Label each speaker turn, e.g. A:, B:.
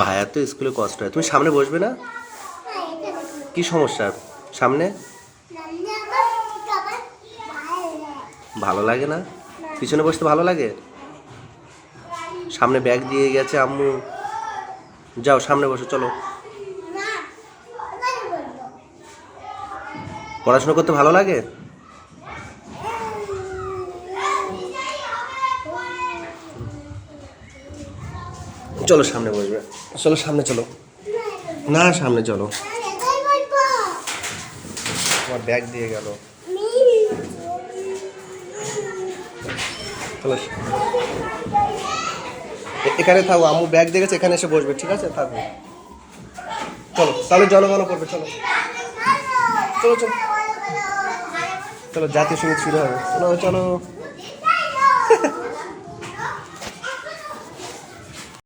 A: ভাইয়ার তো স্কুলে কষ্ট হয়, তুমি সামনে বসবে না? কি সমস্যা সামনে? ভালো লাগে না? পিছনে বসতে ভালো লাগে? সামনে ব্যাগ দিয়ে গেছে আম্মু, যাও সামনে বসো, চলো। পড়াশোনা করতে ভালো লাগে? চলো সামনে বসবে, চলো সামনে চলো। না সামনে চলো, তোমার ব্যাগ দিয়ে গেল। চলো এখানে থাকো, আম্মু ব্যাগ দিয়ে গেছে, এখানে এসে বসবে, ঠিক আছে? থাকবে, চলো তাহলে জনগণ করবে, চলো চলো চলো চলো, জাতীয় সঙ্গীত শুরু হবে, চলো চলো।